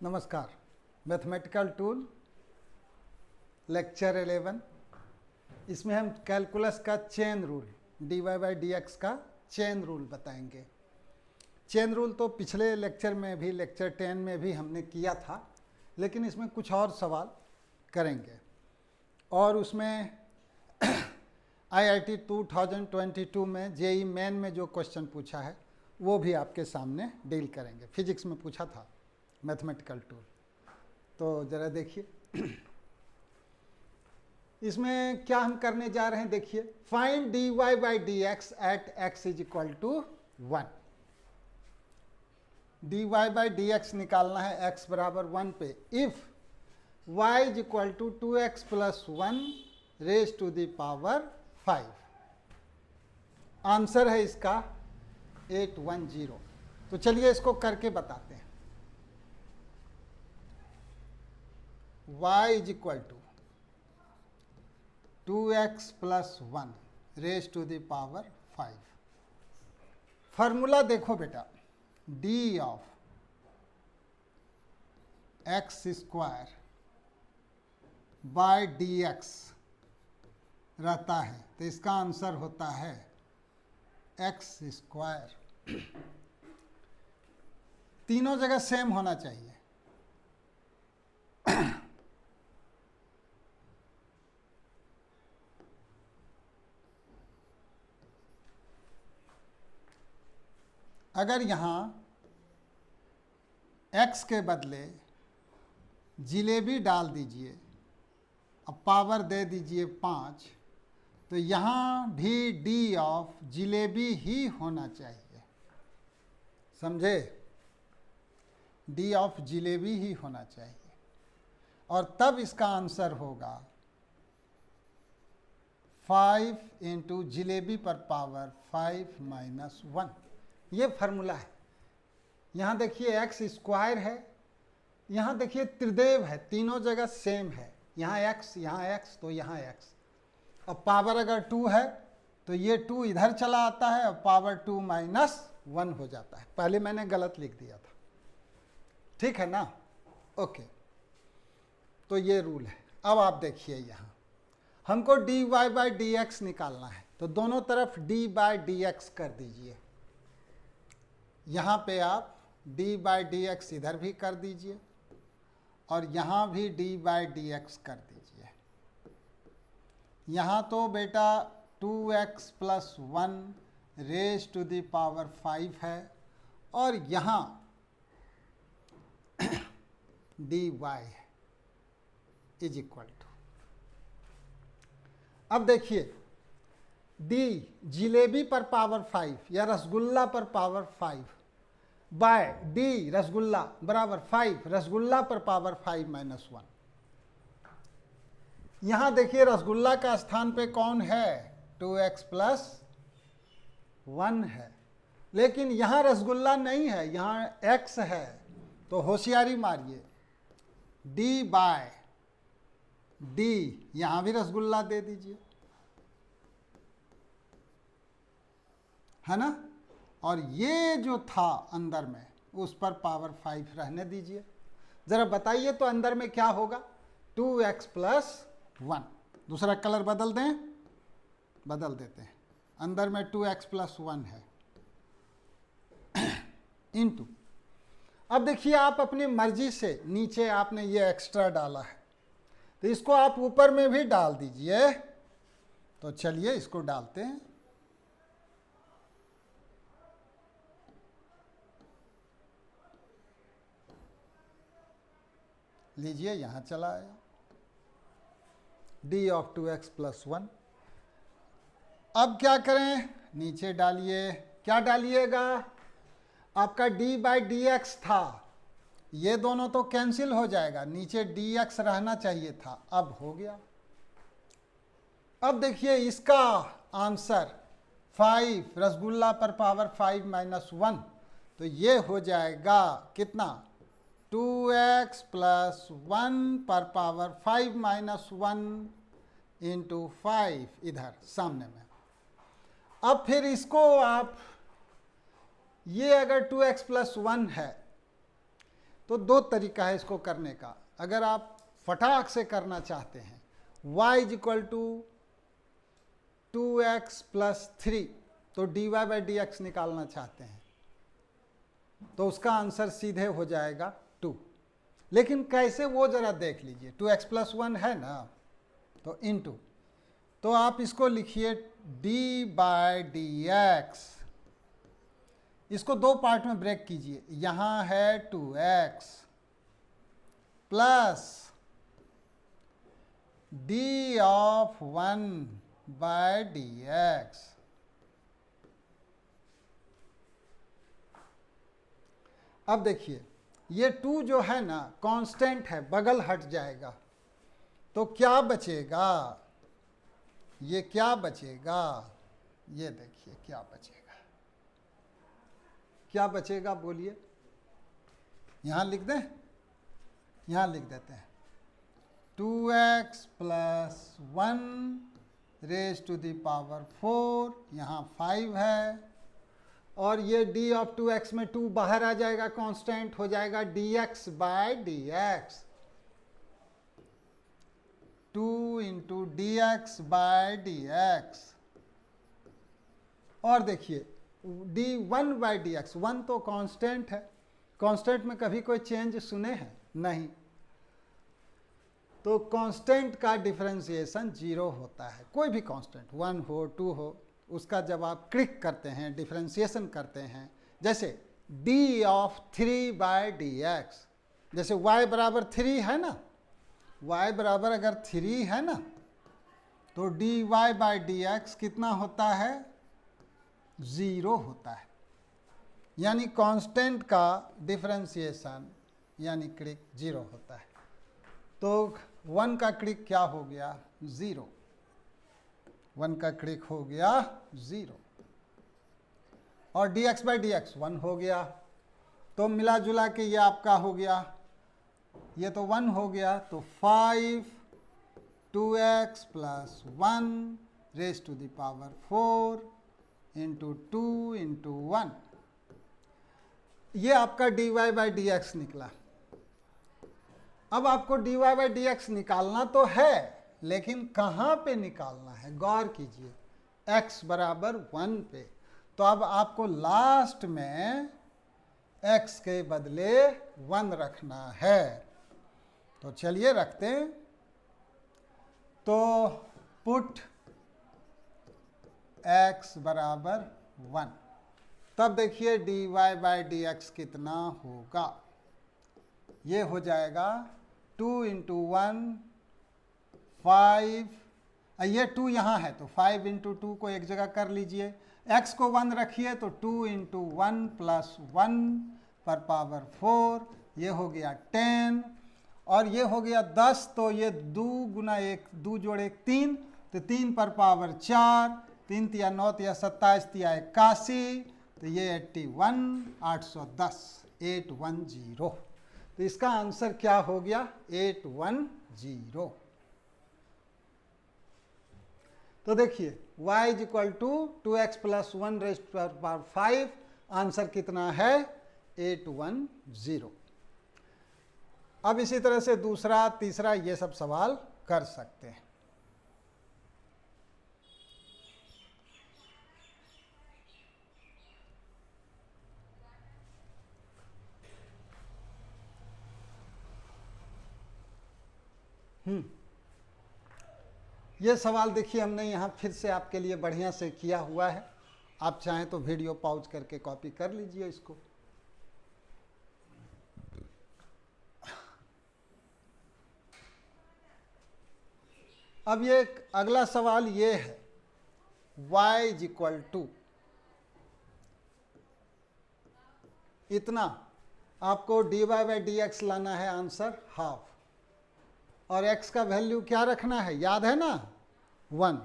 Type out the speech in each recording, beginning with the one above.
नमस्कार। Mathematical tool lecture 11, इसमें हम कैलकुलस का chain rule dy by d x का चेन रूल बताएंगे। चेन रूल तो पिछले लेक्चर में भी, लेक्चर 10 में भी हमने किया था, लेकिन इसमें कुछ और सवाल करेंगे और उसमें IIT 2022 में जेई मेन में जो क्वेश्चन पूछा है वो भी आपके सामने डील करेंगे। फिजिक्स में पूछा था मैथमेटिकल टूल, तो ज़रा देखिए इसमें क्या हम करने जा रहे हैं। देखिए, find dy by d x at x is equal to 1। dy by d x निकालना है x बराबर 1 पे if y is equal to 2x plus 1 raise to the power 5। Answer है इसका 810। तो चलिए इसको करके बताते हैं। y is equal to 2x plus 1 raise to the power 5। Formula देखो बेटा, d of x square by d x रहता है, तो इसका आंसर होता है x स्क्वायर। तीनों जगह सेम होना चाहिए। अगर यहाँ x के बदले जिलेबी डाल दीजिए, अब पावर दे दीजिए 5, तो यहाँ भी d ऑफ जिलेबी ही होना चाहिए। समझे? d ऑफ जिलेबी ही होना चाहिए और तब इसका आंसर होगा 5 इंटू जिलेबी पर पावर 5 माइनस 1। ये फार्मूला है। यहाँ देखिए x स्क्वायर है, यहाँ देखिए त्रिदेव है, तीनों जगह सेम है। यहाँ x, तो यहाँ x। अब पावर अगर 2 है तो ये 2 इधर चला आता है और पावर 2 माइनस 1 हो जाता है। पहले मैंने गलत लिख दिया था, ठीक है ना? ओके, तो ये रूल है। अब आप देखिए, यहाँ हमको dy बाई डी एक्स निकालना है, तो दोनों तरफ d बाई डी एक्स कर दीजिए। यहाँ पे आप d बाई डी एक्स इधर भी कर दीजिए और यहाँ भी d बाई डी एक्स कर दीजिए। यहाँ तो बेटा 2x plus 1 raise to the power 5 है और यहाँ dy इज इक्वल टू, अब देखिए d जिलेबी पर पावर 5 या रसगुल्ला पर पावर 5 बाय d रसगुल्ला बराबर 5 रसगुल्ला पर पावर 5 माइनस 1। यहाँ देखिए रसगुल्ला का स्थान पे कौन है? 2x प्लस 1 है, लेकिन यहाँ रसगुल्ला नहीं है, यहाँ x है। तो होशियारी मारिए, d बाय d, यहाँ भी रसगुल्ला दे दीजिए, है ना? और ये जो था अंदर में, उस पर पावर 5 रहने दीजिए। ज़रा बताइए तो अंदर में क्या होगा? 2x plus 1। दूसरा कलर बदल दें, बदल देते हैं। अंदर में 2x प्लस 1 है इनटू, अब देखिए आप अपनी मर्जी से, नीचे आपने ये एक्स्ट्रा डाला है तो इसको आप ऊपर में भी डाल दीजिए। तो चलिए इसको डालते हैं। लीजिए, यहाँ चला आया d ऑफ 2x प्लस 1। अब क्या करें? नीचे डालिए। क्या डालिएगा? आपका d बाई डी एक्स था, ये दोनों तो कैंसिल हो जाएगा, नीचे dx रहना चाहिए था, अब हो गया। अब देखिए इसका आंसर 5 रसगुल्ला पर पावर 5 माइनस 1, तो ये हो जाएगा कितना? 2x प्लस 1 पर पावर 5 माइनस 1 इंटू 5 इधर सामने में। अब फिर इसको आप, ये अगर 2x प्लस 1 है तो दो तरीका है इसको करने का। अगर आप फटाक से करना चाहते हैं, y is equal to 2x plus 3, तो dy बाई डी एक्स निकालना चाहते हैं तो उसका आंसर सीधे हो जाएगा 2। लेकिन कैसे वो जरा देख लीजिए, 2x प्लस 1 है ना, तो इनटू, तो आप इसको लिखिए डी बाई डी एक्स। इसको दो पार्ट में ब्रेक कीजिए, यहां है 2x plus d of 1 by d x. अब देखिए ये 2 जो है ना कांस्टेंट है, बगल हट जाएगा तो क्या बचेगा, ये क्या बचेगा, ये देखिए क्या बचेगा, क्या बचेगा बोलिए, यहां लिख दें, यहां लिख देते हैं 2x plus 1 raise to the power 4, यहाँ 5 है, और ये d ऑफ 2x में 2 बाहर आ जाएगा, कांस्टेंट हो जाएगा dx by dx, 2 into d x by d x. और देखिए d1 बाई डी एक्स, 1 तो कांस्टेंट है, कांस्टेंट में कभी कोई चेंज सुने हैं नहीं, तो कांस्टेंट का डिफरेंशिएशन 0 होता है। कोई भी कांस्टेंट 1 हो 2 हो, उसका जब आप क्लिक करते हैं, डिफरेंशिएशन करते हैं, जैसे d of 3 by d x, जैसे y बराबर 3 है ना, y बराबर अगर 3 है ना, तो dy बाय डी एक्स कितना होता है, 0 होता है। यानी कांस्टेंट का डिफरेंशिएशन यानी क्लिक 0 होता है। तो 1 का क्लिक क्या हो गया, 0, 1 का क्लिक हो गया 0, और dx बाई डी एक्स 1 हो गया, तो मिला जुला के ये आपका हो गया, ये तो 1 हो गया, तो 5 2x plus 1 raise to the power 4 into 2 into 1, ये आपका dy बाई डी एक्स निकला। अब आपको dy बाई डी एक्स निकालना तो है, लेकिन कहाँ पे निकालना है, गौर कीजिए, x बराबर 1 पे, तो अब आपको लास्ट में x के बदले 1 रखना है। तो चलिए रखते हैं, तो पुट x बराबर 1, तब देखिए dy बाई डी एक्स कितना होगा, ये हो जाएगा 2 इंटू 1 5, ये 2 यहाँ है तो 5 इंटू 2 को एक जगह कर लीजिए, x को 1 रखिए तो 2 इंटू 1 प्लस 1 पर पावर 4, ये हो गया 10, और ये हो गया 10, तो ये 2 गुना 1, 2 जोड़े 1 3, तो 3 पर पावर 4, 3 तिया 9 तिया 27 तिया 81, तो ये 81 810 810, तो इसका आंसर क्या हो गया, 810। तो देखिए y is equal to 2x plus 1 raise to power 5, answer कितना है, 810। अब इसी तरह से दूसरा तीसरा ये सब सवाल कर सकते हैं। ये सवाल देखिए हमने यहाँ फिर से आपके लिए बढ़िया से किया हुआ है, आप चाहें तो वीडियो पॉज करके कॉपी कर लीजिए इसको। अब ये अगला सवाल ये है, y इज इक्वल टू इतना, आपको dy बाई डी एक्स लाना है, आंसर हाफ, और x का वैल्यू क्या रखना है, याद है ना, 1,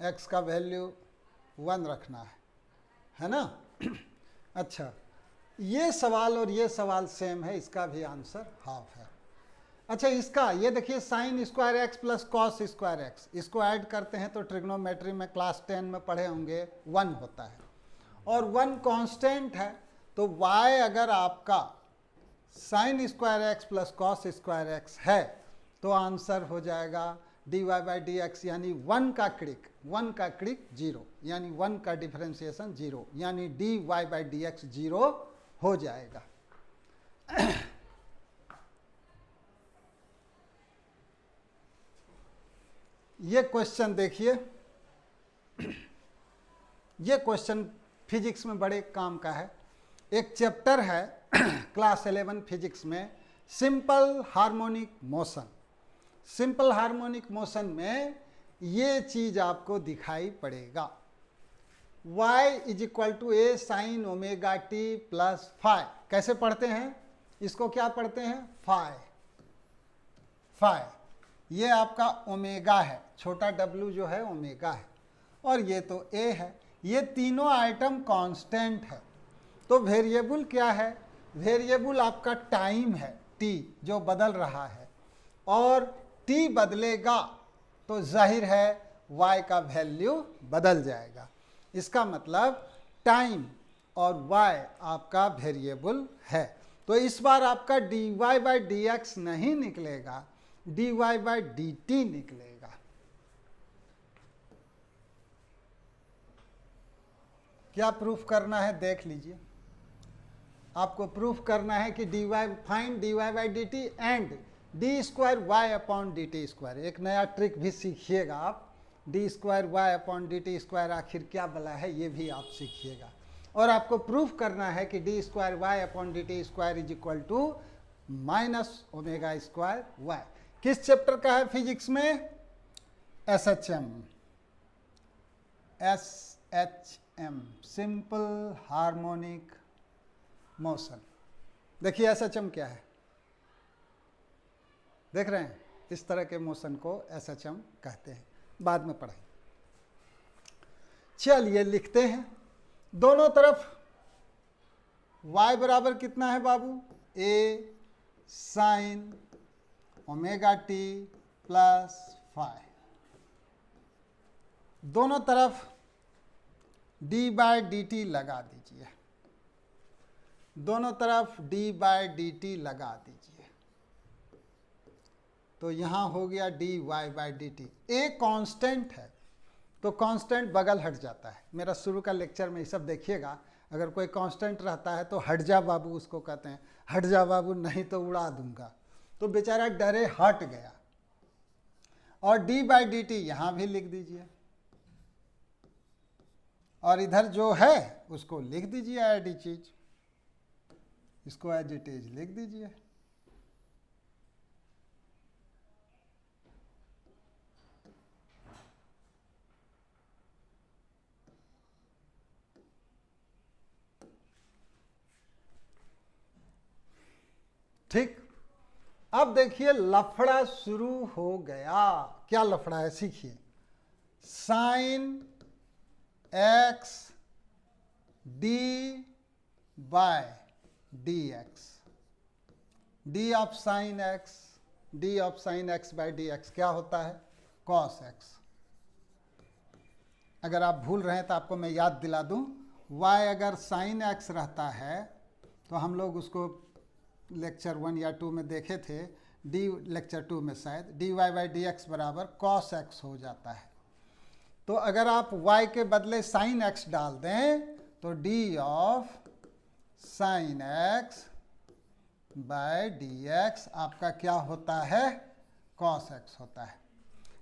x का वैल्यू 1 रखना है ना। अच्छा, ये सवाल और ये सवाल सेम है, इसका भी आंसर हाफ है। अच्छा, इसका ये देखिए sine square x plus cos square x, इसको ऐड करते हैं तो ट्रिग्नोमेट्री में क्लास 10 में पढ़े होंगे 1 होता है, और 1 कांस्टेंट है, तो y अगर आपका sine square x plus cos square x है तो आंसर हो जाएगा dy बाई डी एक्स, यानी 1 का क्रिक 0, यानी 1 का डिफरेंशिएशन 0, यानी dy बाई डी एक्स 0 हो जाएगा। ये क्वेश्चन देखिए, ये क्वेश्चन फिजिक्स में बड़े काम का है। एक चैप्टर है क्लास 11 फिजिक्स में, simple harmonic motion. Simple harmonic motion में ये चीज आपको दिखाई पड़ेगा, y is equal to a sine omega t plus phi. कैसे पढ़ते हैं इसको, क्या पढ़ते हैं, फाई। ये आपका ओमेगा है, छोटा w जो है ओमेगा है, और ये तो a है। ये तीनों आइटम कांस्टेंट है। तो वेरिएबल क्या है, वेरिएबल आपका टाइम है, t जो बदल रहा है, और t बदलेगा तो जाहिर है y का वैल्यू बदल जाएगा। इसका मतलब टाइम और y आपका वेरिएबल है। तो इस बार आपका dy बाई डी एक्स नहीं निकलेगा, dy बाई डी टी निकलेगा। क्या प्रूफ करना है देख लीजिए। आपको प्रूफ करना है कि find dy by d t and d square y upon d t square. एक नया ट्रिक भी सीखिएगा आप, d square y upon d t square आखिर क्या बला है ये भी आप सीखिएगा। और आपको प्रूफ करना है कि d square y upon d t square is equal to minus omega square y. किस चैप्टर का है फिजिक्स में, SHM, सिंपल हार्मोनिक मोशन। देखिए SHM क्या है, देख रहे हैं, इस तरह के मोशन को SHM कहते हैं, बाद में पढ़ें। चलिए लिखते हैं, दोनों तरफ y बराबर कितना है बाबू, a sine omega t plus phi. दोनों तरफ d बाई डी टी लगा दीजिए, दोनों तरफ d बाई डी टी लगा दीजिए, तो यहाँ हो गया dy by d T. A constant है तो कांस्टेंट बगल हट जाता है। मेरा शुरू का लेक्चर में ये सब देखिएगा, अगर कोई कांस्टेंट रहता है तो हट जा बाबू उसको कहते हैं, हट जा बाबू नहीं तो उड़ा दूंगा। तो बेचारा डरे हट गया। और d बाई डी टी यहाँ भी लिख दीजिए, और इधर जो है उसको लिख दीजिए एज इट इज, इसको एज इट इज लिख दीजिए। ठीक, अब देखिए लफड़ा शुरू हो गया। क्या लफड़ा है सीखिए, sine x d by d x, d of sine x, d of sine x by d x क्या होता है, कॉस एक्स। अगर आप भूल रहे हैं तो आपको मैं याद दिला दूं, y अगर साइन एक्स रहता है तो हम लोग उसको लेक्चर 1 या 2 में देखे थे, लेक्चर 2 में शायद, dy बाई डी एक्स बराबर कॉस एक्स हो जाता है। तो अगर आप y के बदले साइन एक्स डाल दें तो d of sine x by d x आपका क्या होता है, कॉस एक्स होता है।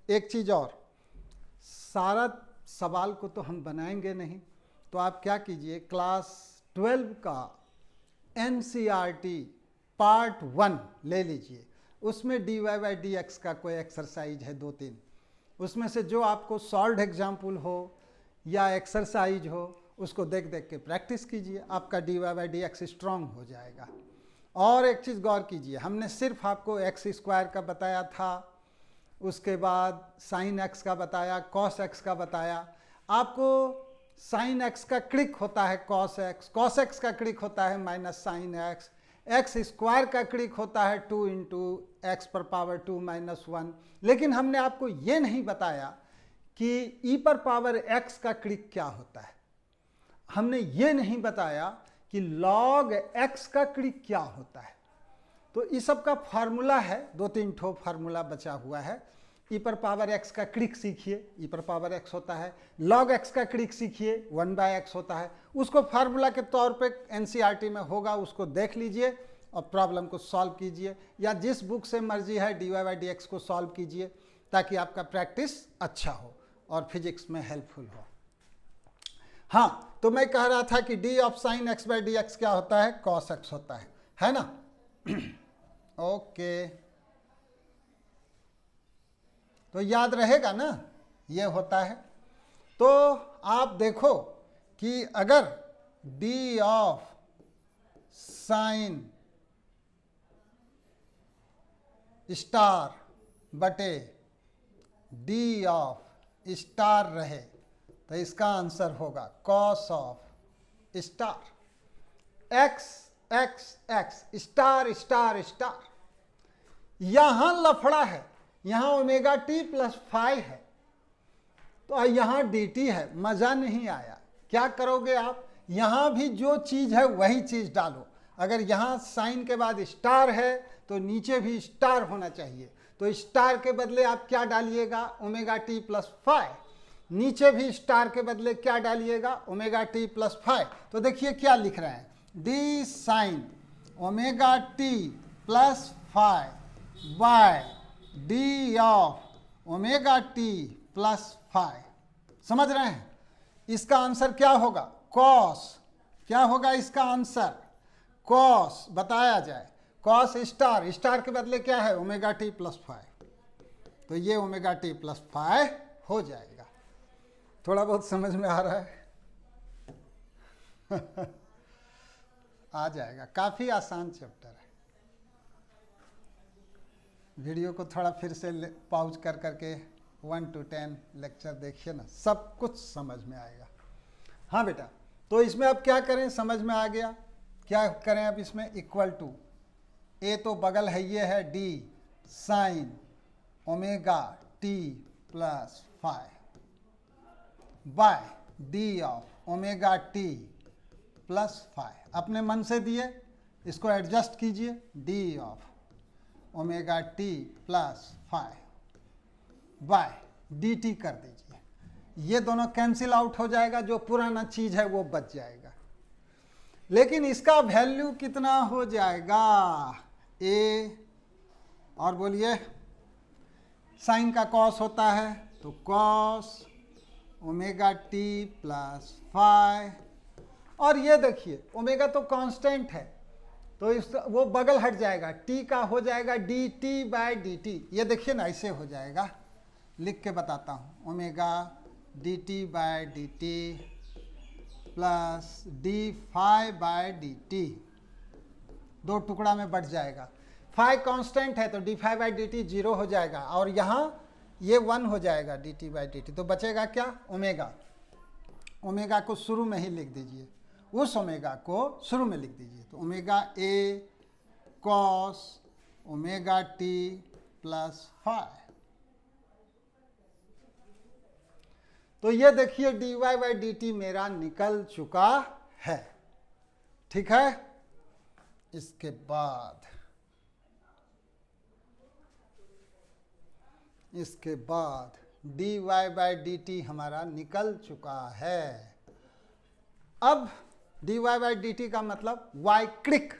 एक चीज़ और, सारा सवाल को तो हम बनाएंगे नहीं, तो आप क्या कीजिए, क्लास 12 का NCERT पार्ट 1 ले लीजिए, उसमें dy बाई डी एक्स का कोई एक्सरसाइज है 2-3, उसमें से जो आपको सॉल्व एग्जाम्पल हो या एक्सरसाइज हो उसको देख देख के प्रैक्टिस कीजिए, आपका dy by d x strong हो जाएगा। और एक चीज़ गौर कीजिए, हमने सिर्फ आपको एक्स स्क्वायर का बताया था, उसके बाद साइन एक्स का बताया, कॉस एक्स का बताया। आपको साइन एक्स का क्लिक होता है कॉस एक्स का क्लिक होता है minus sine x, x square का क्लिक होता है 2 इंटू एक्स पर पावर 2 माइनस 1। लेकिन हमने आपको ये नहीं बताया कि ई पर पावर एक्स का क्लिक क्या होता है, हमने ये नहीं बताया कि log x का क्रिक क्या होता है। तो इस सब का फार्मूला है, 2-3 ठो फार्मूला बचा हुआ है। e पर पावर x का क्रिक सीखिए, e पर पावर x होता है। log x का क्रिक सीखिए, 1/x होता है। उसको फार्मूला के तौर पे NCERT में होगा, उसको देख लीजिए और प्रॉब्लम को सॉल्व कीजिए, या जिस बुक से मर्जी है dy/dx को सॉल्व कीजिए, ताकि आपका प्रैक्टिस अच्छा हो और फिजिक्स में हेल्पफुल हो। हाँ, तो मैं कह रहा था कि d ऑफ साइन x/dx क्या होता है, cos x होता है ना। ओके, तो याद रहेगा ना, ये होता है। तो आप देखो कि अगर d ऑफ साइन स्टार बटे d ऑफ स्टार रहे, तो इसका आंसर होगा cos of star. x x x star star star. यहां लफड़ा है, यहां ओमेगा टी प्लस फाई है, तो यहां डी टी है, मजा नहीं आया। क्या करोगे आप, यहां भी जो चीज है वही चीज डालो। अगर यहां साइन के बाद स्टार है तो नीचे भी स्टार होना चाहिए, तो स्टार के बदले आप क्या डालिएगा, ओमेगा टी प्लस फाई। नीचे भी स्टार के बदले क्या डालिएगा, ओमेगा टी प्लस फाई। तो देखिए क्या लिख रहे हैं, d sine omega t plus phi by d of omega t plus phi. समझ रहे हैं, इसका आंसर क्या होगा, कॉस। क्या होगा इसका आंसर, कॉस बताया जाए, कॉस स्टार, स्टार के बदले क्या है, ओमेगा टी प्लस फाई। तो ये ओमेगा टी प्लस फाई हो जाएगा। थोड़ा बहुत समझ में आ रहा है आ जाएगा, काफी आसान चैप्टर है। वीडियो को थोड़ा फिर से पॉज कर करके 1 to 10 लेक्चर देखिए ना, सब कुछ समझ में आएगा। हाँ बेटा, तो इसमें अब क्या करें, समझ में आ गया। क्या करें अब इसमें, इक्वल टू ए तो बगल है, ये है d sine omega t plus phi by d of omega t plus phi. अपने मन से दिए, इसको एडजस्ट कीजिए, d of omega t plus phi by d t कर दीजिए। ये दोनों कैंसिल आउट हो जाएगा, जो पुराना चीज है वो बच जाएगा। लेकिन इसका वैल्यू कितना हो जाएगा, ए, और बोलिए, साइन का कॉस होता है, तो cos omega t plus phi. और ये देखिए ओमेगा तो कांस्टेंट है, तो इस वो बगल हट जाएगा, टी का हो जाएगा d t by d t. ये देखिए ना, ऐसे हो जाएगा, लिख के बताता हूँ, omega d t by d t plus d phi by d t. दो टुकड़ा में बढ़ जाएगा, फाई कांस्टेंट है तो d phi by d t 0 हो जाएगा, और यहाँ ये 1 हो जाएगा d t by d t. तो बचेगा क्या, ओमेगा। ओमेगा को शुरू में ही लिख दीजिए, उस ओमेगा को शुरू में लिख दीजिए। तो omega a cos omega t plus phi. तो ये देखिए d y by d t मेरा निकल चुका है, ठीक है। इसके बाद d y by d t हमारा निकल चुका है। अब d y by d t का मतलब y click,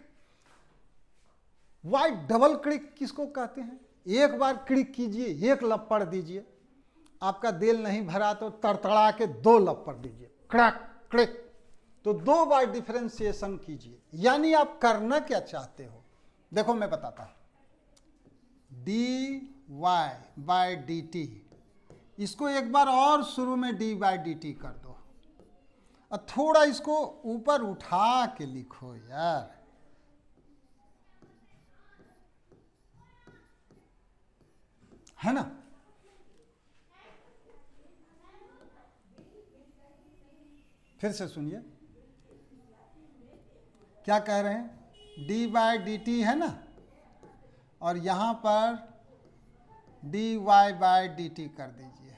y double click किसको कहते हैं, एक बार क्लिक कीजिए, एक लपड़ दीजिए। आपका दिल नहीं भरा तो तड़तड़ा के 2 लपड़ दीजिए, क्रैक क्लिक। तो 2 बार डिफरेंशिएशन कीजिए। यानी आप करना क्या चाहते हो, देखो मैं बताता हूं, d y by d t, इसको एक बार और शुरू में डी बाय डी टी कर दो, और थोड़ा इसको ऊपर उठा के लिखो यार, है ना। फिर से सुनिए क्या कह रहे हैं, डी बाय डी टी है ना, और यहां पर d y by d t कर दीजिए।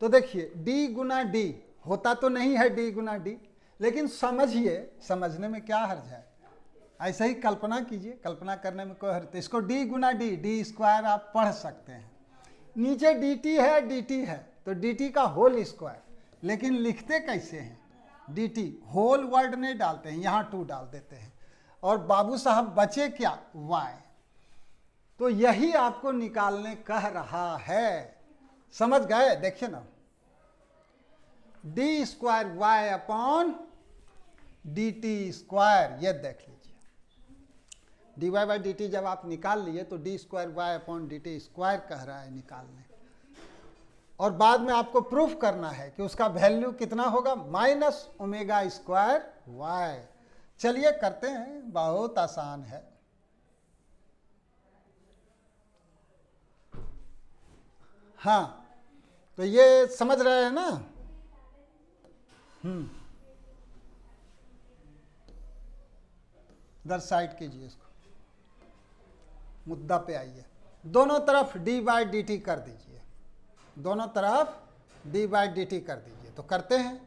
तो देखिए डी गुना डी होता तो नहीं है डी गुना डी, लेकिन समझिए, समझने में क्या हर्ज है। ऐसे ही कल्पना कीजिए, कल्पना करने में कोई हर्ज, तो इसको डी गुना डी, डी स्क्वायर आप पढ़ सकते हैं। नीचे डी टी है, डी टी है, तो डी टी का होल स्क्वायर, लेकिन लिखते कैसे हैं? डी टी होल वर्ड नहीं डालते हैं, यहाँ 2 डाल देते हैं। और बाबू साहब बचे क्या? y। तो यही आपको निकालने कह रहा है, समझ गए? देखिए ना, d square y upon d t square, ये देख लीजिए, d y by d t जब आप निकाल लिए तो d square y upon d t square कह रहा है निकालने। और बाद में आपको प्रूफ करना है कि उसका वैल्यू कितना होगा, माइनस ओमेगा स्क्वायर वाई। चलिए करते हैं, बहुत आसान है। हाँ, तो ये समझ रहे हैं ना? इधर साइड कीजिए इसको, मुद्दा पे आइए। दोनों तरफ डी बाई डी टी कर दीजिए, दोनों तरफ डी बाई डी टी कर दीजिए। तो करते हैं,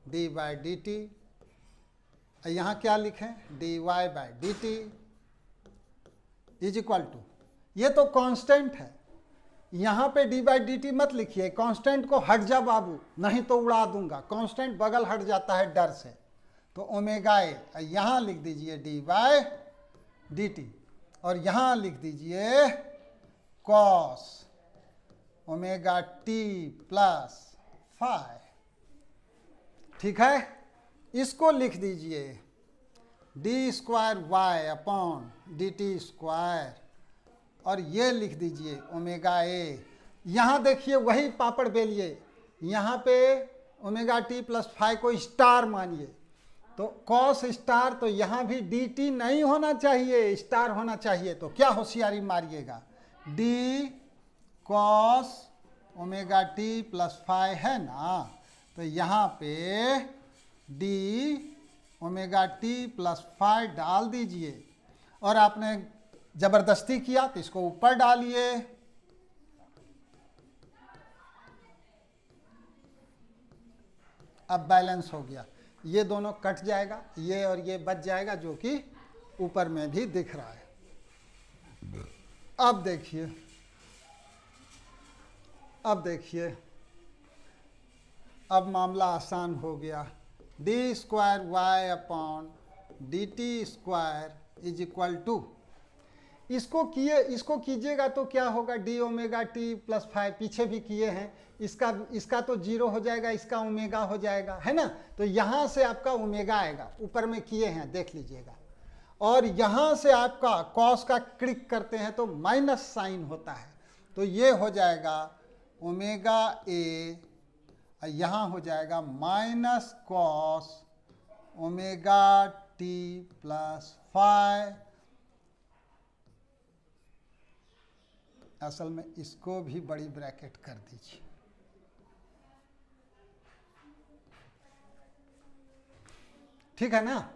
डी बाई डी टी, यहाँ क्या लिखें, d y by d t is equal to, ये तो कांस्टेंट है, यहाँ पे डी बाई डी टी मत लिखिए, कांस्टेंट को हट जा बाबू, नहीं तो उड़ा दूंगा। कांस्टेंट बगल हट जाता है डर से, तो ओमेगा ए, यहाँ लिख दीजिए डी बाई डी टी, और यहाँ लिख दीजिए cos omega t plus phi. ठीक है, इसको लिख दीजिए d square y upon d t square, और ये लिख दीजिए ओमेगा ए। यहाँ देखिए वही पापड़ बेलिए, यहाँ पे ओमेगा टी प्लस फाई को स्टार मानिए, तो कॉस स्टार, तो यहाँ भी डी टी नहीं होना चाहिए, स्टार होना चाहिए। तो क्या होशियारी मारिएगा, d cos omega t plus phi है ना, तो यहाँ पे d omega t plus phi डाल दीजिए, और आपने जबरदस्ती किया तो इसको ऊपर डालिए। अब बैलेंस हो गया, ये दोनों कट जाएगा, ये और ये बच जाएगा, जो कि ऊपर में भी दिख रहा है। अब देखिए, अब देखिए, अब मामला आसान हो गया। D square y upon d t square is equal to, इसको कीजिएगा तो क्या होगा, d omega t plus five, पीछे भी किए हैं, इसका तो 0 हो जाएगा, इसका ओमेगा हो जाएगा, है ना। तो यहाँ से आपका ओमेगा आएगा, ऊपर में किए हैं देख लीजिएगा, और यहाँ से आपका कॉस का क्लिक करते हैं तो माइनस साइन होता है, तो ये हो जाएगा ओमेगा ए, यहाँ हो जाएगा minus cos omega t plus five. असल में इसको भी बड़ी ब्रैकेट कर दीजिए, ठीक है ना।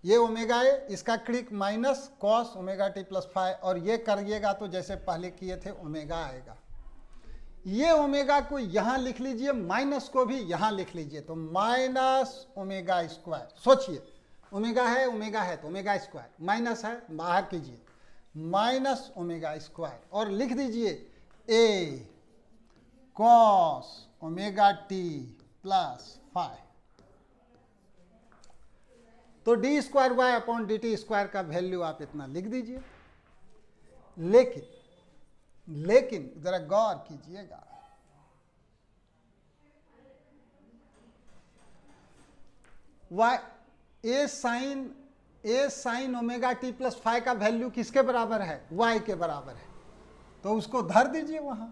ये ओमेगा ए, इसका click minus cos omega t plus five, और ये करिएगा तो जैसे पहले किए थे ओमेगा आएगा। ये ओमेगा को यहाँ लिख लीजिए, माइनस को भी यहाँ लिख लीजिए, तो माइनस ओमेगा स्क्वायर। सोचिए, ओमेगा है तो ओमेगा स्क्वायर, माइनस है बाहर कीजिए, माइनस ओमेगा स्क्वायर, और लिख दीजिए A cos omega t plus five. तो d square y upon d t square का वैल्यू आप इतना लिख दीजिए। लेकिन जरा गौर कीजिएगा, y A sine omega t plus five का वैल्यू किसके बराबर है, वाई के बराबर है, तो उसको धर दीजिए वहां।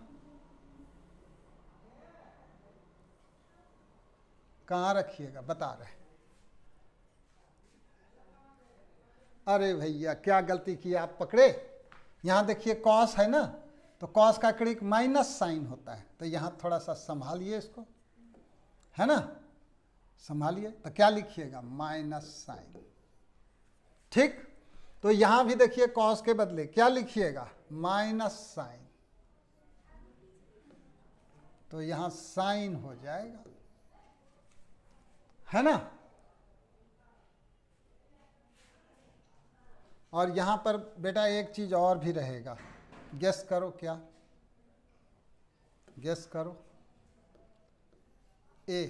कहां रखिएगा बता रहे। अरे भैया क्या गलती किया आप, पकड़े। यहां देखिए कॉस है ना, तो कॉस का क्लिक माइनस साइन होता है, तो यहां थोड़ा सा संभालिए इसको, है ना, संभालिए। तो क्या लिखिएगा, माइनस साइन, ठीक। तो यहां भी देखिए कॉस के बदले क्या लिखिएगा, माइनस साइन, तो यहां साइन हो जाएगा। है ना। और यहां पर बेटा एक चीज और भी रहेगा, गेस करो क्या, गेस करो। ए,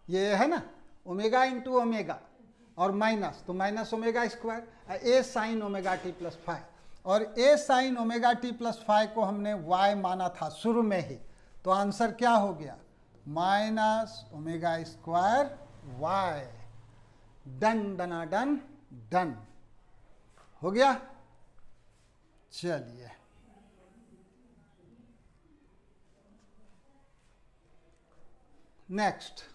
ये है ना ओमेगा इंटू ओमेगा और माइनस, तो माइनस ओमेगा स्क्वायर, ए साइन ओमेगा टी प्लस 5, और ए साइन ओमेगा टी प्लस 5 को हमने y माना था शुरू में ही, तो आंसर क्या हो गया, minus omega square y। Done डना डन डन हो गया। चलिए नेक्स्ट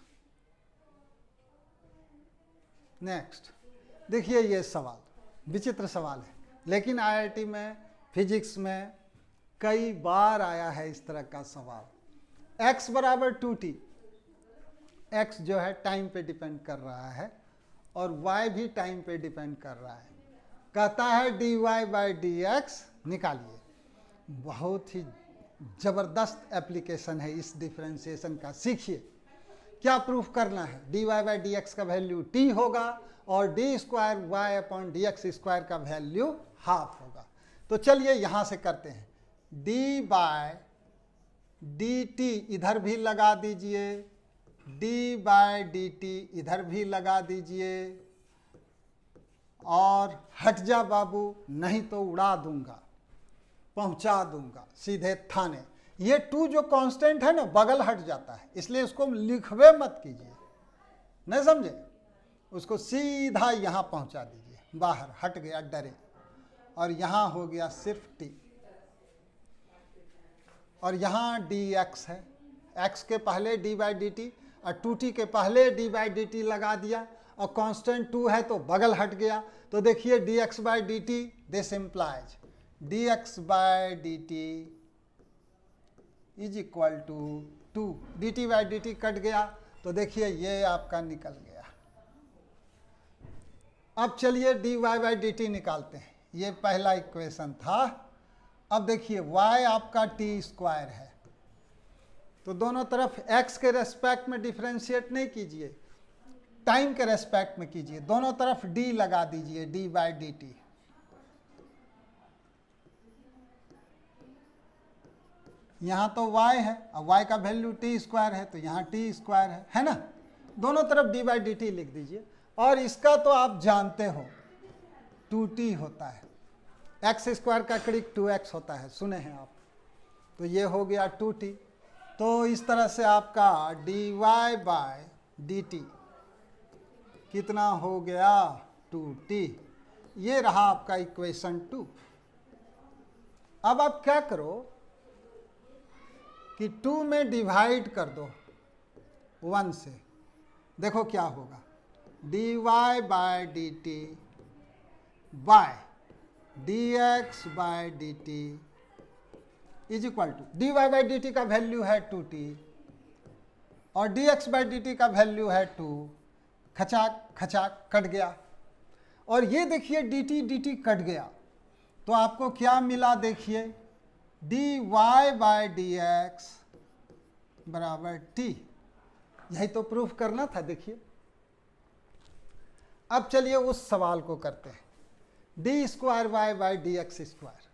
देखिए, ये सवाल विचित्र सवाल है, लेकिन आईआईटी में फिजिक्स में कई बार आया है इस तरह का सवाल। x बराबर 2t, x जो है टाइम पे डिपेंड कर रहा है और y भी टाइम पे डिपेंड कर रहा है। कहता है dy बाई डी एक्स निकालिए। बहुत ही जबरदस्त एप्लीकेशन है इस डिफरेंशिएशन का, सीखिए क्या प्रूफ करना है। dy बाई डी एक्स का वैल्यू t होगा और d square y upon d x square का वैल्यू हाफ होगा। तो चलिए यहां से करते हैं, d बाय डी टी इधर भी लगा दीजिए, d बाय डी टी इधर भी लगा दीजिए, और हट जा बाबू, नहीं तो उड़ा दूंगा, पहुंचा दूंगा सीधे थाने। ये 2 जो कांस्टेंट है ना बगल हट जाता है, इसलिए इसको लिखवे मत कीजिए, नहीं समझे, उसको सीधा यहां पहुंचा दीजिए, बाहर हट गया डरे, और यहां हो गया सिर्फ t, और यहां dx है, x के पहले d बाई डी टी और 2t के पहले d बाई डी टी लगा दिया, और कांस्टेंट 2 है तो बगल हट गया। तो देखिए dx by d t, this implies dx by d t is equal to 2, dt by d t cut गया, तो देखिए ये आपका निकल गया। अब चलिए dy बाई डी टी निकालते हैं, ये पहला इक्वेशन था। अब देखिए y आपका t स्क्वायर है, तो दोनों तरफ x के रेस्पेक्ट में डिफरेंशिएट नहीं कीजिए, टाइम के रेस्पेक्ट में कीजिए, दोनों तरफ d लगा दीजिए, d बाई डी टी। यहाँ तो y है, अब y का वैल्यू t स्क्वायर है, तो यहाँ t स्क्वायर है ना, दोनों तरफ d बाई डी टी लिख दीजिए। और इसका तो आप जानते हो 2t होता है, x स्क्वायर का करीब 2x होता है, सुने हैं आप, तो ये हो गया 2t। तो इस तरह से आपका dy बाय डी टी कितना हो गया, 2t। ये रहा आपका इक्वेशन 2। अब आप क्या करो कि 2 में डिवाइड कर दो 1 से, देखो क्या होगा, dy by d t by dx by d t is equal to, dy by d t का वैल्यू है 2t और dx बाई डी टी का वैल्यू है 2, खचाक खचाक कट गया। और ये देखिए dt कट गया, तो आपको क्या मिला, देखिए dy बाई डी एक्स बराबर t, यही तो प्रूफ करना था। देखिए अब चलिए उस सवाल को करते हैं, d square y by d x square,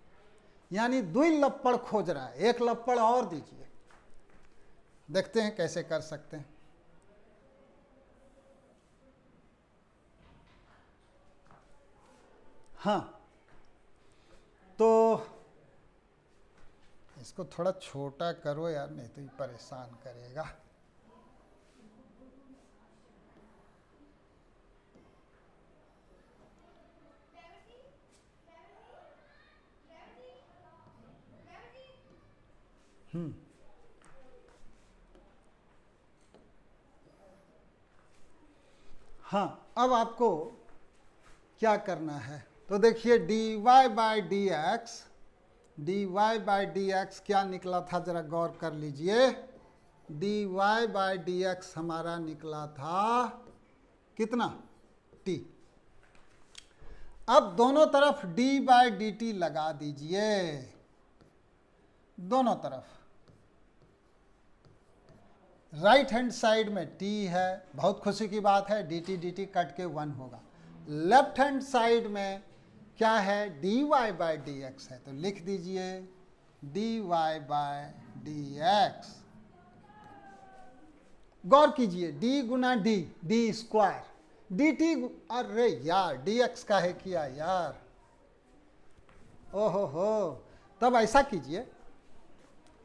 यानी 2 लप्पड़ खोज रहा है, एक लप्पड़ और दीजिए, देखते हैं कैसे कर सकते हैं। हाँ, तो इसको थोड़ा छोटा करो यार, नहीं तो ये परेशान करेगा। हाँ, अब आपको क्या करना है, तो देखिए dy by d x, dy by d x क्या निकला था, जरा गौर कर लीजिए। dy बाई डी एक्स हमारा निकला था कितना, t। अब दोनों तरफ d बाई डी टी लगा दीजिए, दोनों तरफ, राइट हैंड साइड में t है, बहुत खुशी की बात है, dt dt कट के 1 होगा। लेफ्ट हैंड साइड में क्या है, dy बाय dx है, तो लिख दीजिए dy बाय dx। गौर कीजिए, d गुना d स्क्वायर, dt, अरे यार dx का है किया यार, ओहो हो। तब ऐसा कीजिए,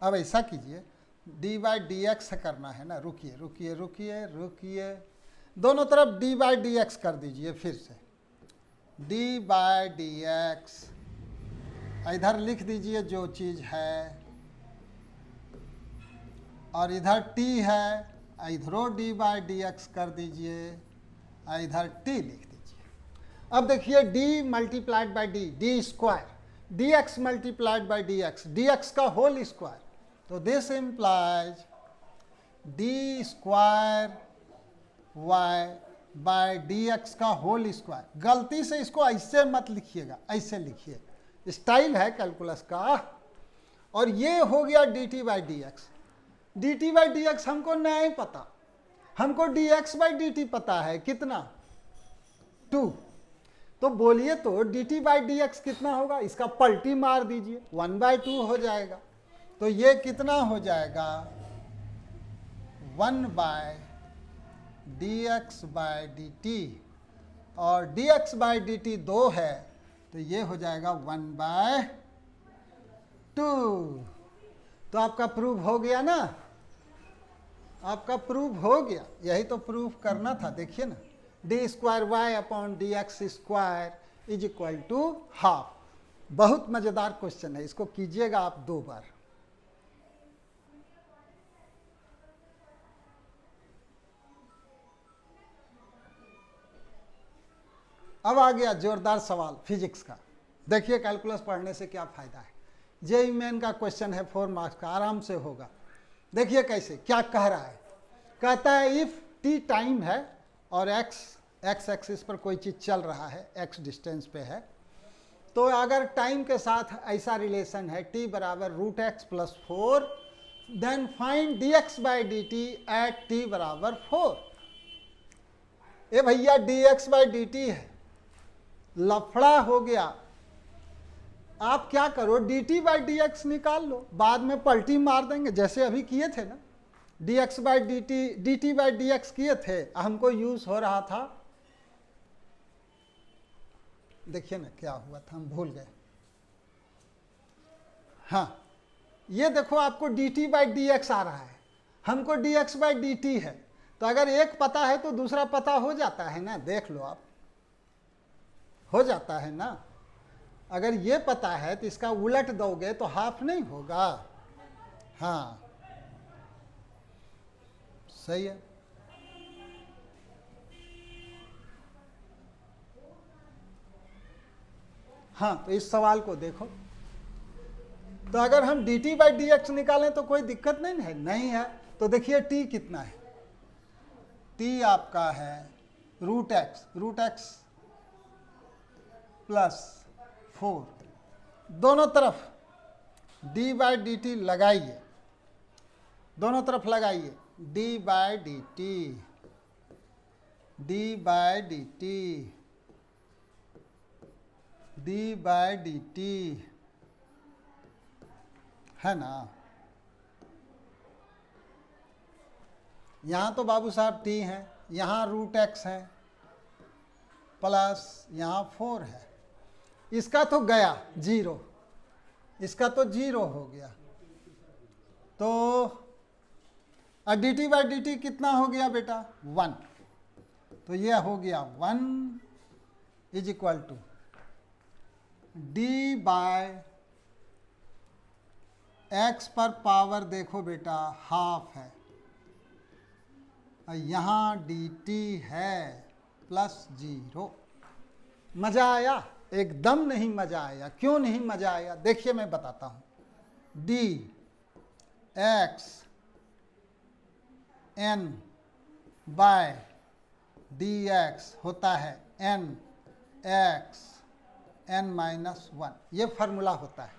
अब ऐसा कीजिए, डी बाई डी एक्स करना है ना, रुकिए रुकिए रुकिए रुकिए, दोनों तरफ डी बाई डी एक्स कर दीजिए फिर से, डी बाई डी एक्स, इधर लिख दीजिए जो चीज़ है, और इधर टी है, इधरों डी बाई डी एक्स कर दीजिए, इधर टी लिख दीजिए। अब देखिए d multiplied by d square, d x multiplied by d x का होल स्क्वायर, तो this implies d square y by d x का होल स्क्वायर। गलती से इसको ऐसे मत लिखिएगा, ऐसे लिखिए, स्टाइल है कैलकुलस का। और ये हो गया D T by d x. D T by d x हमको नहीं पता, हमको D x by d T पता है, कितना 2। तो बोलिए तो D T by d x कितना होगा, इसका पलटी मार दीजिए, 1/2 हो जाएगा। तो ये कितना हो जाएगा, 1 by d x by d t, और d x by d t 2 है, तो ये हो जाएगा 1/2। तो आपका प्रूव हो गया ना, आपका प्रूव हो गया, यही तो प्रूव करना था। देखिए ना, d square y upon d x square is equal to half. बहुत मज़ेदार क्वेश्चन है, इसको कीजिएगा आप 2 बार। अब आ गया जोरदार सवाल फिजिक्स का। देखिए कैलकुलस पढ़ने से क्या फ़ायदा है। जेईई मेन का क्वेश्चन है, 4 मार्क्स का, आराम से होगा। देखिए कैसे, क्या कह रहा है, कहता है इफ़ टी टाइम है और एक्स एक्सिस पर कोई चीज़ चल रहा है, एक्स डिस्टेंस पे है, तो अगर टाइम के साथ ऐसा रिलेशन है t बराबर √x + 4, then find dx by d t at t बराबर 4। ए भैया dx बाई डी टी है, लफड़ा हो गया। आप क्या करो, dt बाई डी एक्स निकाल लो, बाद में पलटी मार देंगे, जैसे अभी किए थे ना, dx by d T by d x किए थे, हमको यूज हो रहा था। देखिए ना क्या हुआ था, हम भूल गए। हाँ, ये देखो आपको dt बाई डी एक्स आ रहा है, हमको dx बाई डी टी है, तो अगर एक पता है तो दूसरा पता हो जाता है ना, देख लो आप, हो जाता है ना। अगर ये पता है तो इसका उलट दोगे तो हाफ नहीं होगा। हाँ सही है। हाँ, तो इस सवाल को देखो, तो अगर हम dt बाई डी एक्स निकालें तो कोई दिक्कत नहीं है, नहीं है। तो देखिए t कितना है, t आपका है √x + 4, दोनों तरफ d बाई डी टी लगाइए, दोनों तरफ लगाइए, d by d T, d by d T, d by d T, है ना। यहाँ तो बाबू साहब t है, यहाँ √x है, प्लस यहाँ 4 है, इसका तो गया 0, इसका तो 0 हो गया। तो dt बाई डी टी कितना हो गया बेटा, 1, तो यह हो गया 1 is equal to d by x पर पावर देखो बेटा हाफ है, यहाँ dt है +0। मज़ा आया? एकदम नहीं मज़ा आया। क्यों नहीं मज़ा आया, देखिए मैं बताता हूँ। dx n बाय dx होता है nx n-1, ये फार्मूला होता है।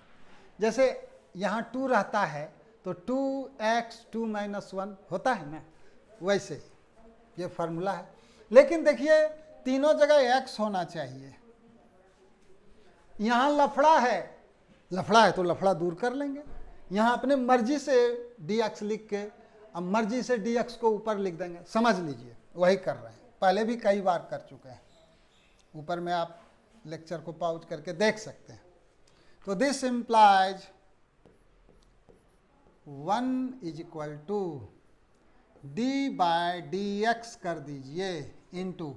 जैसे यहाँ 2 रहता है तो 2x 2 - 1 होता है ना, वैसे ये फार्मूला है। लेकिन देखिए तीनों जगह x होना चाहिए। यहाँ लफड़ा है तो लफड़ा दूर कर लेंगे। यहाँ अपने मर्जी से dx लिख के अब मर्जी से dx को ऊपर लिख देंगे। समझ लीजिए वही कर रहे हैं, पहले भी कई बार कर चुके हैं। ऊपर में आप लेक्चर को पॉज करके देख सकते हैं। तो दिस इम्प्लाइज 1 = d/dx कर दीजिए इंटू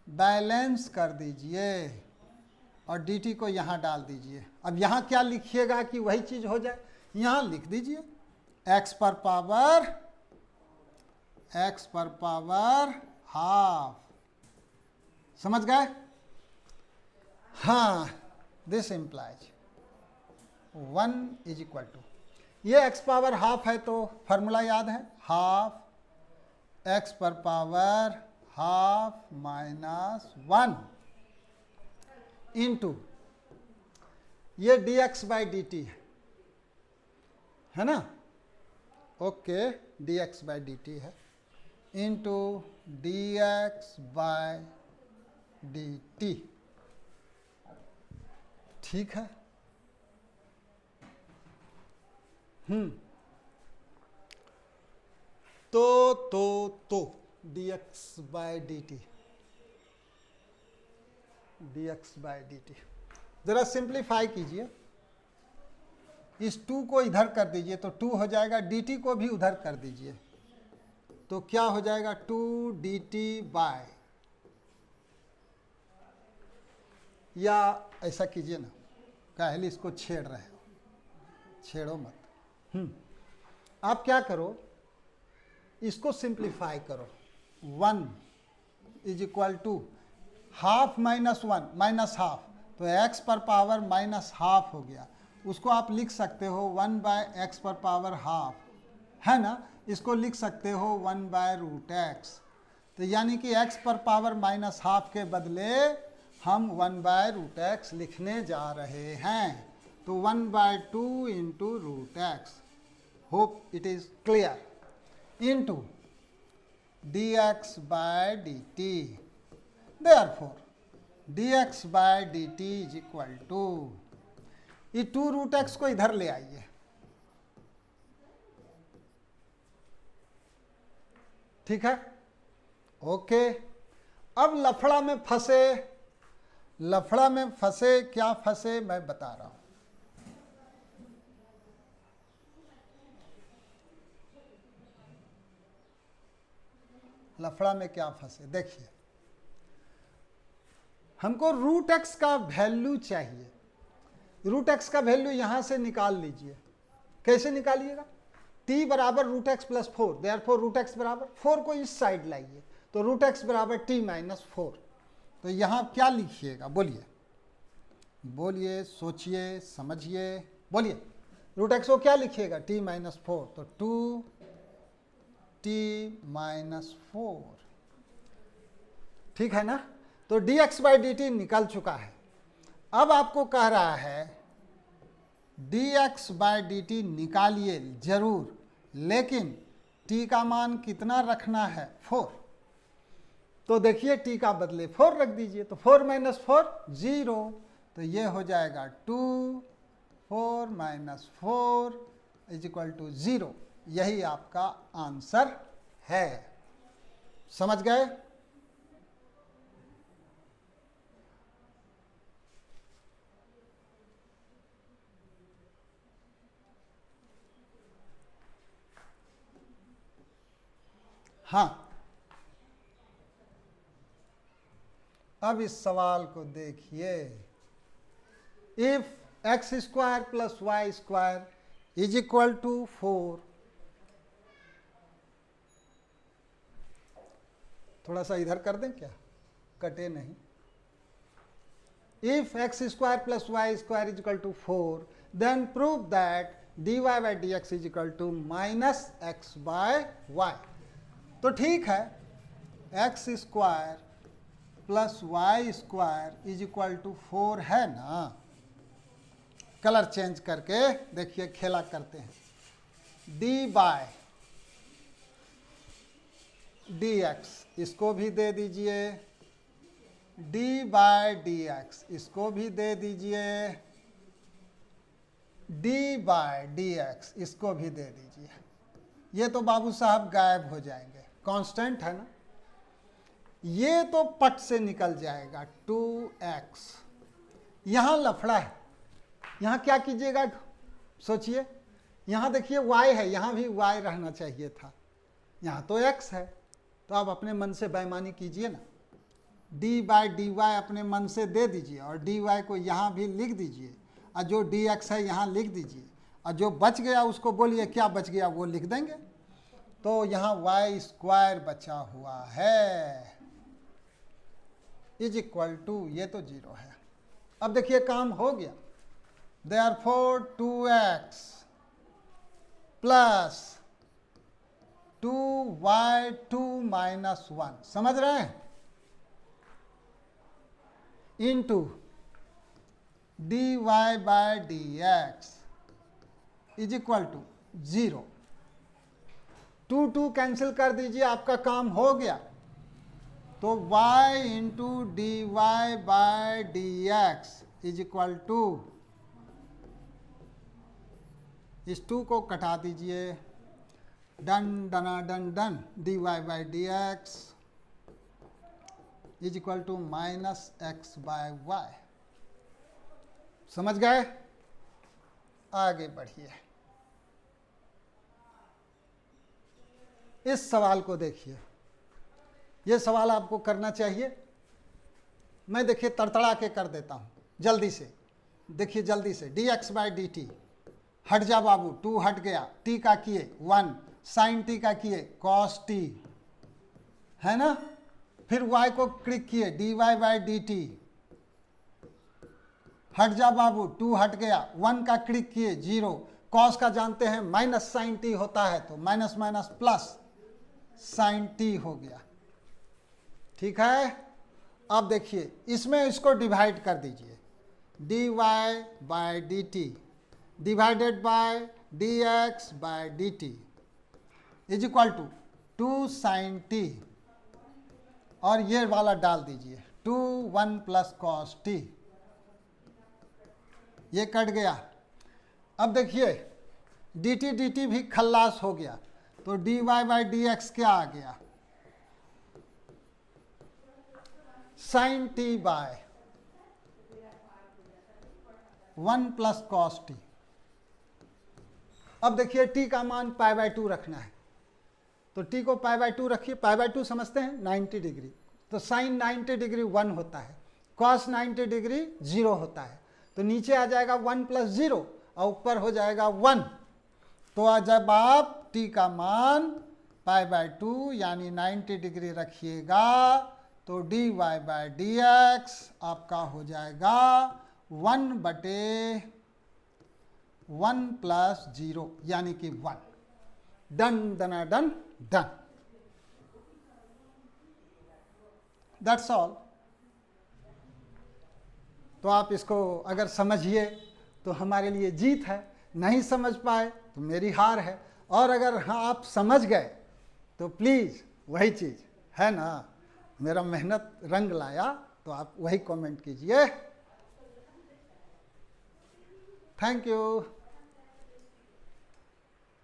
बैलेंस कर दीजिए और dt को यहाँ डाल दीजिए। अब यहाँ क्या लिखिएगा कि वही चीज़ हो जाए, यहाँ लिख दीजिए x पर पावर हाफ। समझ गए? हाँ, दिस इम्प्लाइज 1 = ये x पावर हाफ है तो फार्मूला याद है, हाफ x पर पावर हाफ -1 इंटू ये dx/dt है ना, ओके, dx/dt है इंटू dx/dt। ठीक है। तो dx/dt जरा सिंप्लीफाई कीजिए, इस 2 को इधर कर दीजिए तो 2 हो जाएगा, dt को भी उधर कर दीजिए तो क्या हो जाएगा 2 dt बाय, या ऐसा कीजिए ना, काहे इसको छेड़ रहे हो, छेड़ो मत। आप क्या करो, इसको सिंप्लीफाई करो। 1 = हाफ -1 -हाफ, तो x पर पावर -हाफ हो गया। उसको आप लिख सकते हो 1/x पर पावर हाफ, है ना। इसको लिख सकते हो 1/√x। तो यानी कि x पर पावर -हाफ के बदले हम 1/√x लिखने जा रहे हैं। तो 1/2 into √x, hope it is clear, into dx/dt। Therefore, dx/dt = ये 2√x को इधर ले आइए, ठीक है, ओके। अब लफड़ा में फंसे, क्या फंसे मैं बता रहा हूं। लफड़ा में क्या फंसे, देखिए, हमको √x का वैल्यू चाहिए। √x का वैल्यू यहां से निकाल लीजिए। कैसे निकालिएगा, t बराबर √x + 4, देयरफॉर √x बराबर 4 को इस साइड लाइए तो √x बराबर t - 4। तो यहां क्या लिखिएगा, बोलिए, सोचिए, समझिए, बोलिए। √x को क्या लिखिएगा, t - 4, तो 2t - 4, ठीक है ना। तो dx/dt निकल चुका है। अब आपको कह रहा है dx/dt निकालिए जरूर, लेकिन t का मान कितना रखना है, 4। तो देखिए t का बदले 4 रख दीजिए, तो 4 - 4 0, तो ये हो जाएगा 2 4 - 4 = 0। यही आपका आंसर है। समझ गए? हाँ, अब इस सवाल को देखिए। इफ x² + y² = 4, थोड़ा सा इधर कर दें क्या, कटे नहीं। If x² + y² = 4, then prove that dy/dx = -x/y। तो ठीक है, x² + y² = 4 है ना। कलर चेंज करके देखिए, खेला करते हैं। डी बाय डी एक्स, इसको भी दे दीजिए, डी बाय डी एक्स, इसको भी दे दीजिए, डी बाय डी एक्स, इसको भी दे दीजिए। ये तो बाबू साहब गायब हो जाएंगे, कांस्टेंट है ना, ये तो पट से निकल जाएगा 2x। यहाँ लफड़ा है, यहाँ क्या कीजिएगा सोचिए, यहाँ देखिए y है, यहाँ भी y रहना चाहिए था, यहाँ तो x है, तो आप अपने मन से बेईमानी कीजिए ना, d बाय डी वाई अपने मन से दे दीजिए और dy को यहाँ भी लिख दीजिए और जो dx है यहाँ लिख दीजिए और जो बच गया उसको बोलिए क्या बच गया वो लिख देंगे। तो यहाँ y स्क्वायर बचा हुआ है इज इक्वल टू, ये तो 0 है। अब देखिए काम हो गया, therefore 2x plus 2y2 minus 1, समझ रहे हैं, into d y by d x is equal to 0। 2 cancel कर दीजिए, आपका काम हो गया। तो y into d y by d x is equal to, इस 2 को कटा दीजिए, डन डना done done, d y by d x is equal to minus x by y. समझ गए? आगे बढ़िए, इस सवाल को देखिए, ये सवाल आपको करना चाहिए। मैं देखिए तड़तड़ा के कर देता हूँ जल्दी से, देखिए जल्दी से, D x by d t, हट जा बाबू, 2 हट गया, टी का किए 1, साइन टी का किए कॉस टी, है ना, फिर y को क्लिक किए d y by d t, हट जा बाबू, 2 हट गया, 1 का क्लिक किए 0, कॉस का जानते हैं माइनस साइन टी होता है, तो minus minus plus sign T हो गया। ठीक है, अब देखिए इसमें इसको डिवाइड कर दीजिए, d y by d t divided by d x by d t is equal to 2 sine t, और ये वाला डाल दीजिए 2 1 प्लस कॉस टी, ये कट गया। अब देखिए डी टी भी खल्लास हो गया, तो d y by d x क्या आ गया, sine t by 1 plus cos t. अब देखिए टी का मान पाई बाय 2 रखना है, तो टी को पाई बाय 2 रखिए, पाई बाय 2 समझते हैं 90 डिग्री, तो साइन 90 डिग्री 1 होता है, कॉस 90 डिग्री 0 होता है, तो नीचे आ जाएगा 1 प्लस 0 और ऊपर हो जाएगा 1। तो जब आप टी का मान पाई बाय 2 यानी 90 डिग्री रखिएगा तो d y by d x आपका हो जाएगा 1 बटे 1 प्लस 0 यानी कि 1। डन डना डन डन, दैट्स ऑल। तो आप इसको अगर समझिए तो हमारे लिए जीत है, नहीं समझ पाए तो मेरी हार है, और अगर हाँ आप समझ गए तो प्लीज़ वही चीज़ है ना, मेरा मेहनत रंग लाया, तो आप वही कमेंट कीजिए। Thank you.